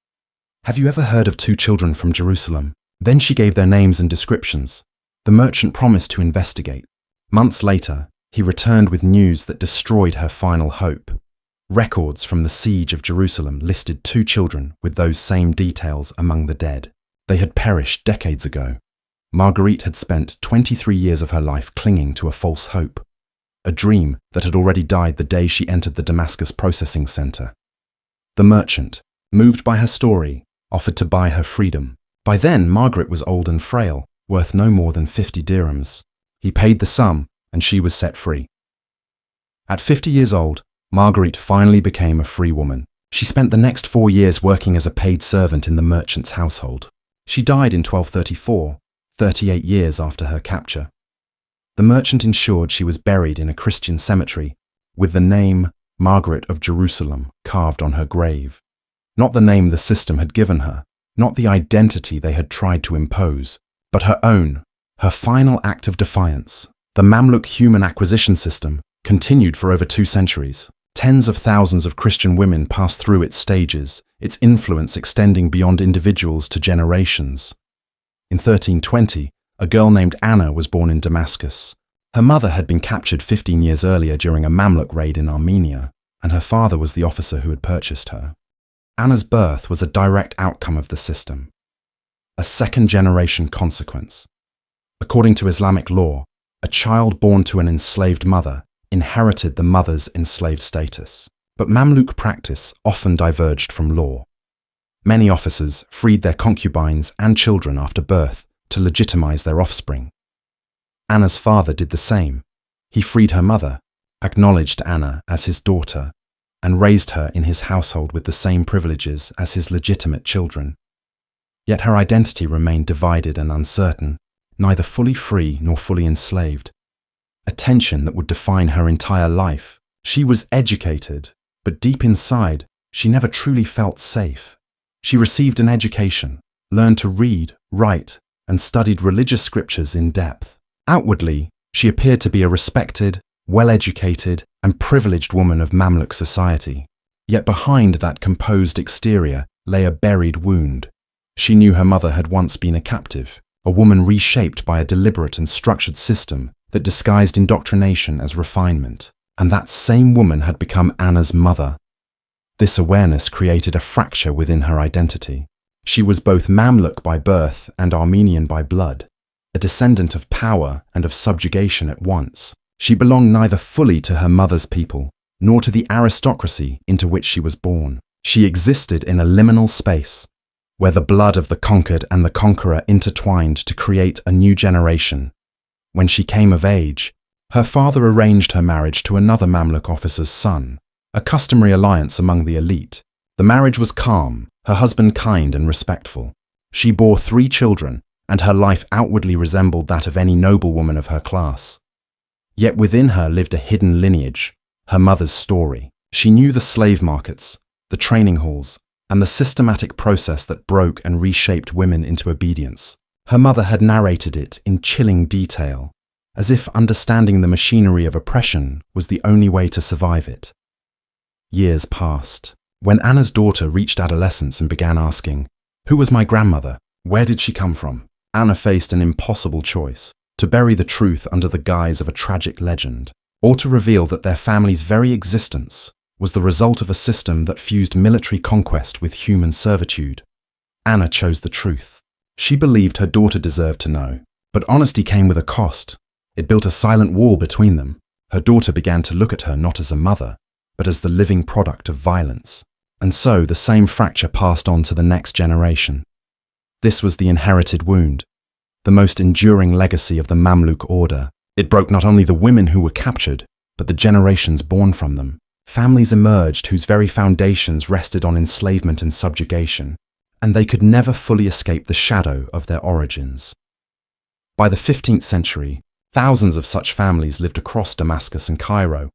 "Have you ever heard of 2 children from Jerusalem?" Then she gave their names and descriptions. The merchant promised to investigate. Months later, he returned with news that destroyed her final hope. Records from the siege of Jerusalem listed 2 children with those same details among the dead. They had perished decades ago. Marguerite had spent 23 years of her life clinging to a false hope, a dream that had already died the day she entered the Damascus processing center. The merchant, moved by her story, offered to buy her freedom. By then, Margaret was old and frail, worth no more than 50 dirhams. He paid the sum, and she was set free. At 50 years old, Marguerite finally became a free woman. She spent the next 4 years working as a paid servant in the merchant's household. She died in 1234, 38 years after her capture. The merchant ensured she was buried in a Christian cemetery, with the name Margaret of Jerusalem carved on her grave. Not the name the system had given her, not the identity they had tried to impose, but her own, her final act of defiance. The Mamluk human acquisition system continued for over 2 centuries. Tens of thousands of Christian women passed through its stages, its influence extending beyond individuals to generations. In 1320, a girl named Anna was born in Damascus. Her mother had been captured 15 years earlier during a Mamluk raid in Armenia, and her father was the officer who had purchased her. Anna's birth was a direct outcome of the system, a second-generation consequence. According to Islamic law, a child born to an enslaved mother inherited the mother's enslaved status. But Mamluk practice often diverged from law. Many officers freed their concubines and children after birth to legitimize their offspring. Anna's father did the same. He freed her mother, acknowledged Anna as his daughter, and raised her in his household with the same privileges as his legitimate children. Yet her identity remained divided and uncertain, neither fully free nor fully enslaved. A tension that would define her entire life. She was educated, but deep inside, she never truly felt safe. She received an education, learned to read, write, and studied religious scriptures in depth. Outwardly, she appeared to be a respected, well-educated, and privileged woman of Mamluk society. Yet behind that composed exterior lay a buried wound. She knew her mother had once been a captive, a woman reshaped by a deliberate and structured system that disguised indoctrination as refinement. And that same woman had become Anna's mother. This awareness created a fracture within her identity. She was both Mamluk by birth and Armenian by blood, a descendant of power and of subjugation at once. She belonged neither fully to her mother's people, nor to the aristocracy into which she was born. She existed in a liminal space, where the blood of the conquered and the conqueror intertwined to create a new generation. When she came of age, her father arranged her marriage to another Mamluk officer's son, a customary alliance among the elite. The marriage was calm, her husband kind and respectful. She bore 3 children, and her life outwardly resembled that of any noblewoman of her class. Yet within her lived a hidden lineage, her mother's story. She knew the slave markets, the training halls, and the systematic process that broke and reshaped women into obedience. Her mother had narrated it in chilling detail, as if understanding the machinery of oppression was the only way to survive it. Years passed. When Anna's daughter reached adolescence and began asking, Who was my grandmother? Where did she come from? Anna faced an impossible choice: to bury the truth under the guise of a tragic legend, or to reveal that their family's very existence was the result of a system that fused military conquest with human servitude. Anna chose the truth. She believed her daughter deserved to know, but honesty came with a cost. It built a silent wall between them. Her daughter began to look at her not as a mother, but as the living product of violence. And so the same fracture passed on to the next generation. This was the inherited wound, the most enduring legacy of the Mamluk order. It broke not only the women who were captured, but the generations born from them. Families emerged whose very foundations rested on enslavement and subjugation, and they could never fully escape the shadow of their origins. By the 15th century, thousands of such families lived across Damascus and Cairo.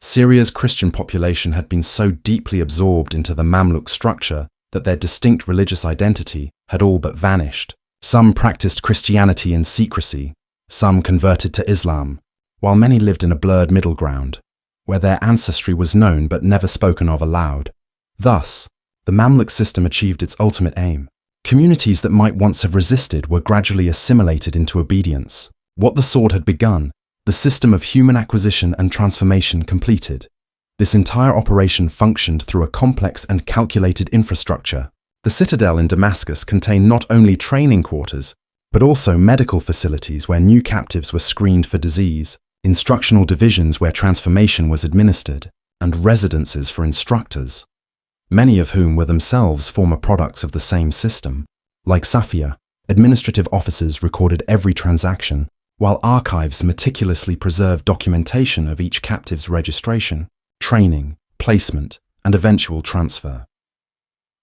Syria's Christian population had been so deeply absorbed into the Mamluk structure that their distinct religious identity had all but vanished. Some practiced Christianity in secrecy, some converted to Islam, while many lived in a blurred middle ground, where their ancestry was known but never spoken of aloud. Thus, the Mamluk system achieved its ultimate aim. Communities that might once have resisted were gradually assimilated into obedience. What the sword had begun, the system of human acquisition and transformation completed. This entire operation functioned through a complex and calculated infrastructure. The citadel in Damascus contained not only training quarters, but also medical facilities where new captives were screened for disease, instructional divisions where transformation was administered, and residences for instructors, many of whom were themselves former products of the same system. Like Safia, administrative officers recorded every transaction, while archives meticulously preserved documentation of each captive's registration, training, placement, and eventual transfer.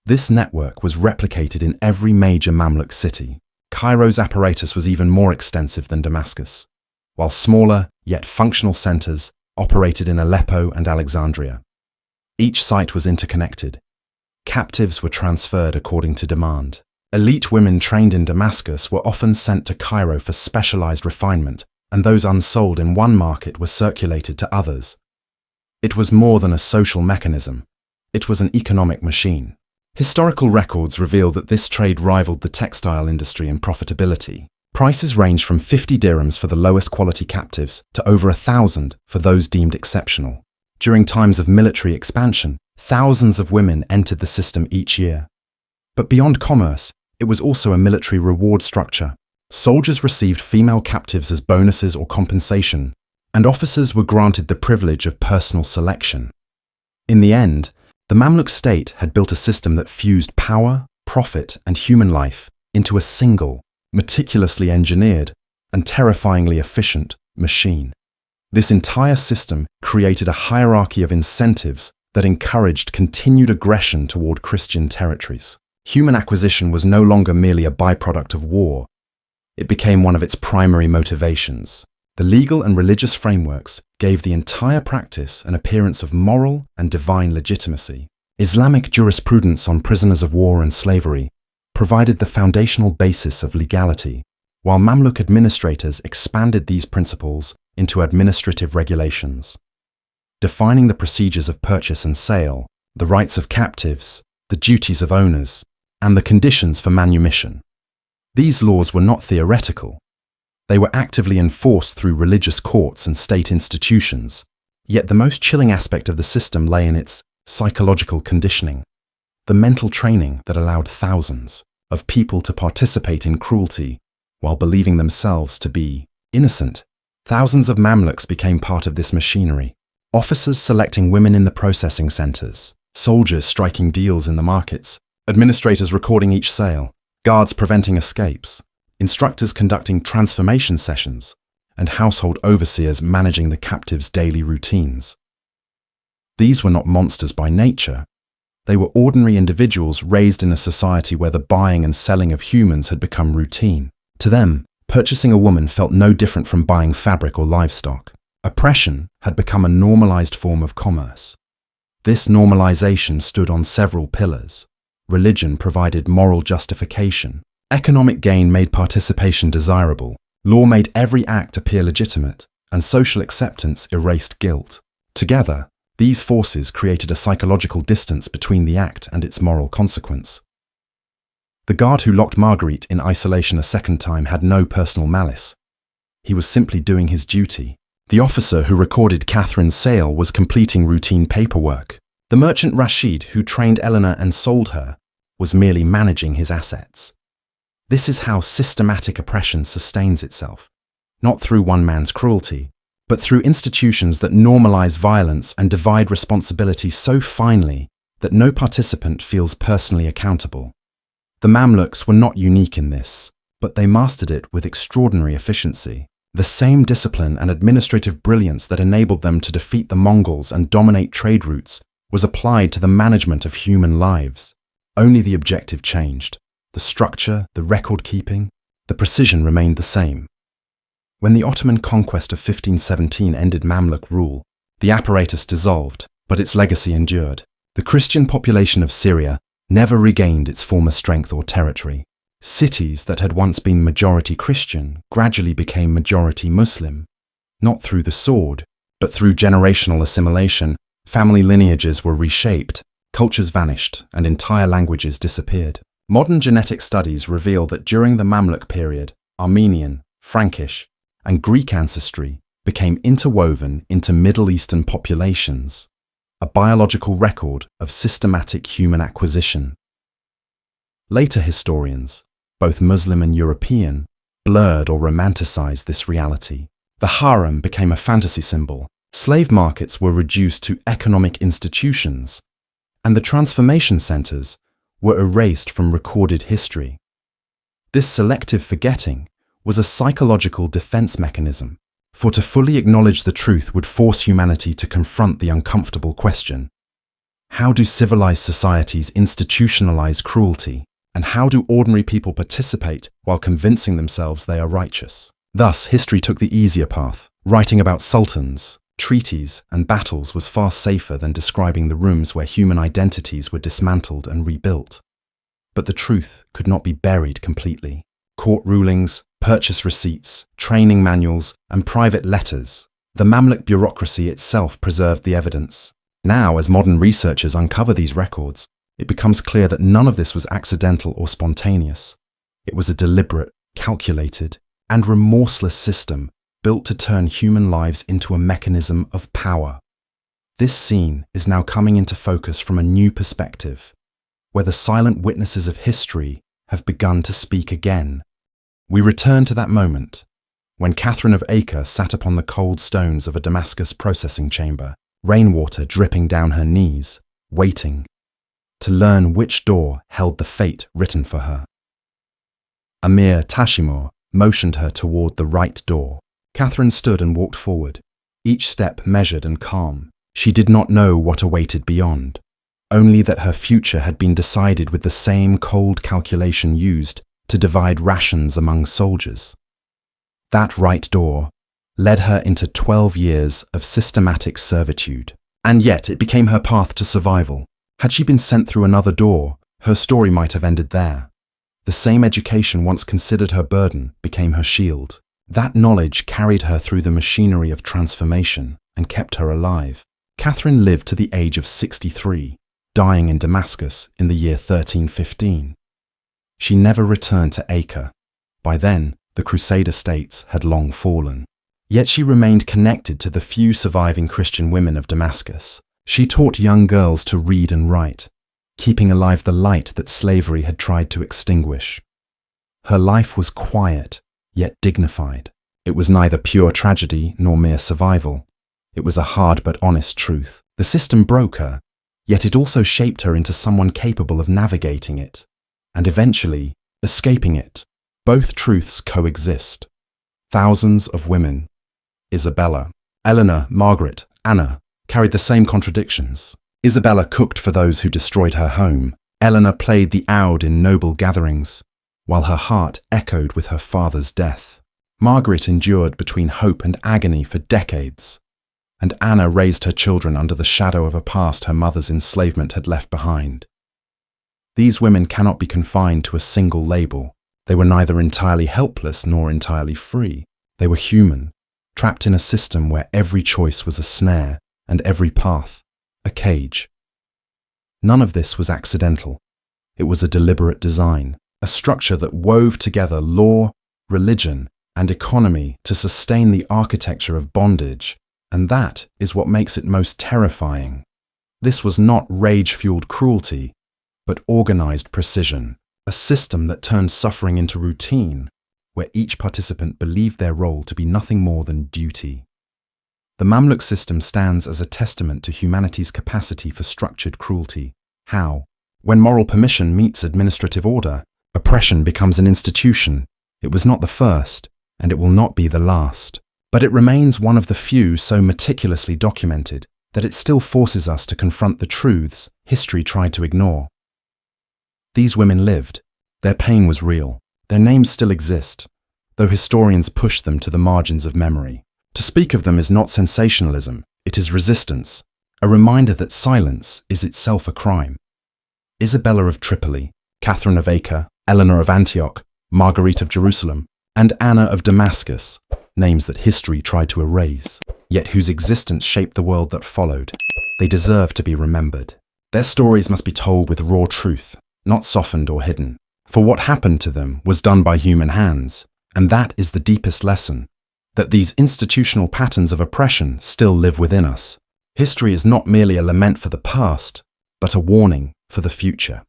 This network was replicated in every major Mamluk city. Cairo's apparatus was even more extensive than Damascus, while smaller, yet functional centers operated in Aleppo and Alexandria. Each site was interconnected. Captives were transferred according to demand. Elite women trained in Damascus were often sent to Cairo for specialized refinement, and those unsold in one market were circulated to others. It was more than a social mechanism. It was an economic machine. Historical records reveal that this trade rivaled the textile industry in profitability. Prices ranged from 50 dirhams for the lowest quality captives to over 1,000 for those deemed exceptional. During times of military expansion, thousands of women entered the system each year. But beyond commerce, it was also a military reward structure. Soldiers received female captives as bonuses or compensation, and officers were granted the privilege of personal selection. In the end, the Mamluk state had built a system that fused power, profit, and human life into a single, meticulously engineered, and terrifyingly efficient machine. This entire system created a hierarchy of incentives that encouraged continued aggression toward Christian territories. Human acquisition was no longer merely a byproduct of war. It became one of its primary motivations. The legal and religious frameworks gave the entire practice an appearance of moral and divine legitimacy. Islamic jurisprudence on prisoners of war and slavery provided the foundational basis of legality, while Mamluk administrators expanded these principles into administrative regulations, defining the procedures of purchase and sale, the rights of captives, the duties of owners, and the conditions for manumission. These laws were not theoretical. They were actively enforced through religious courts and state institutions, yet the most chilling aspect of the system lay in its psychological conditioning, the mental training that allowed thousands of people to participate in cruelty while believing themselves to be innocent. Thousands of Mamluks became part of this machinery, officers selecting women in the processing centers, soldiers striking deals in the markets, administrators recording each sale, guards preventing escapes, instructors conducting transformation sessions, and household overseers managing the captives' daily routines. These were not monsters by nature. They were ordinary individuals raised in a society where the buying and selling of humans had become routine. To them, purchasing a woman felt no different from buying fabric or livestock. Oppression had become a normalized form of commerce. This normalization stood on several pillars. Religion provided moral justification. Economic gain made participation desirable. Law made every act appear legitimate, and social acceptance erased guilt. Together, these forces created a psychological distance between the act and its moral consequence. The guard who locked Marguerite in isolation a second time had no personal malice. He was simply doing his duty. The officer who recorded Catherine's sale was completing routine paperwork. The merchant Rashid, who trained Eleanor and sold her, was merely managing his assets. This is how systematic oppression sustains itself, not through one man's cruelty, but through institutions that normalize violence and divide responsibility so finely that no participant feels personally accountable. The Mamluks were not unique in this, but they mastered it with extraordinary efficiency. The same discipline and administrative brilliance that enabled them to defeat the Mongols and dominate trade routes was applied to the management of human lives. Only the objective changed. The structure, the record-keeping, the precision remained the same. When the Ottoman conquest of 1517 ended Mamluk rule, the apparatus dissolved, but its legacy endured. The Christian population of Syria never regained its former strength or territory. Cities that had once been majority Christian gradually became majority Muslim, not through the sword, but through generational assimilation. Family lineages were reshaped, cultures vanished, and entire languages disappeared. Modern genetic studies reveal that during the Mamluk period, Armenian, Frankish, and Greek ancestry became interwoven into Middle Eastern populations, a biological record of systematic human acquisition. Later historians, both Muslim and European, blurred or romanticized this reality. The harem became a fantasy symbol, slave markets were reduced to economic institutions, and the transformation centers were erased from recorded history. This selective forgetting was a psychological defense mechanism, for to fully acknowledge the truth would force humanity to confront the uncomfortable question: how do civilized societies institutionalize cruelty? And how do ordinary people participate while convincing themselves they are righteous? Thus, history took the easier path. Writing about sultans, treaties, and battles was far safer than describing the rooms where human identities were dismantled and rebuilt. But the truth could not be buried completely. Court rulings, purchase receipts, training manuals, and private letters. The Mamluk bureaucracy itself preserved the evidence. Now, as modern researchers uncover these records, it becomes clear that none of this was accidental or spontaneous. It was a deliberate, calculated, and remorseless system built to turn human lives into a mechanism of power. This scene is now coming into focus from a new perspective, where the silent witnesses of history have begun to speak again. We return to that moment, when Catherine of Acre sat upon the cold stones of a Damascus processing chamber, rainwater dripping down her knees, waiting to learn which door held the fate written for her. Amir Tashimur motioned her toward the right door. Catherine stood and walked forward, each step measured and calm. She did not know what awaited beyond, only that her future had been decided with the same cold calculation used to divide rations among soldiers. That right door led her into 12 years of systematic servitude, and yet it became her path to survival. Had she been sent through another door, her story might have ended there. The same education once considered her burden became her shield. That knowledge carried her through the machinery of transformation and kept her alive. Catherine lived to the age of 63, dying in Damascus in the year 1315. She never returned to Acre. By then, the Crusader states had long fallen. Yet she remained connected to the few surviving Christian women of Damascus. She taught young girls to read and write, keeping alive the light that slavery had tried to extinguish. Her life was quiet, yet dignified. It was neither pure tragedy nor mere survival. It was a hard but honest truth. The system broke her, yet it also shaped her into someone capable of navigating it, and eventually escaping it. Both truths coexist. Thousands of women, Isabella, Eleanor, Margaret, Anna, carried the same contradictions. Isabella cooked for those who destroyed her home. Eleanor played the oud in noble gatherings, while her heart echoed with her father's death. Margaret endured between hope and agony for decades, and Anna raised her children under the shadow of a past her mother's enslavement had left behind. These women cannot be confined to a single label. They were neither entirely helpless nor entirely free. They were human, trapped in a system where every choice was a snare and every path a cage. None of this was accidental. It was a deliberate design, a structure that wove together law, religion, and economy to sustain the architecture of bondage, and that is what makes it most terrifying. This was not rage-fueled cruelty, but organized precision, a system that turned suffering into routine, where each participant believed their role to be nothing more than duty. The Mamluk system stands as a testament to humanity's capacity for structured cruelty. How? When moral permission meets administrative order, oppression becomes an institution. It was not the first, and it will not be the last. But it remains one of the few so meticulously documented that it still forces us to confront the truths history tried to ignore. These women lived. Their pain was real. Their names still exist, though historians push them to the margins of memory. To speak of them is not sensationalism, it is resistance, a reminder that silence is itself a crime. Isabella of Tripoli, Catherine of Acre, Eleanor of Antioch, Marguerite of Jerusalem, and Anna of Damascus, names that history tried to erase, yet whose existence shaped the world that followed. They deserve to be remembered. Their stories must be told with raw truth, not softened or hidden. For what happened to them was done by human hands, and that is the deepest lesson, that these institutional patterns of oppression still live within us. History is not merely a lament for the past, but a warning for the future.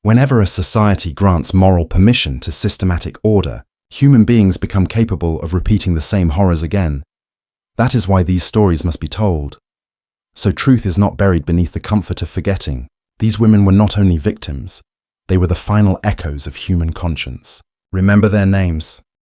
Whenever a society grants moral permission to systematic order, human beings become capable of repeating the same horrors again. That is why these stories must be told. So truth is not buried beneath the comfort of forgetting. These women were not only victims, they were the final echoes of human conscience. Remember their names,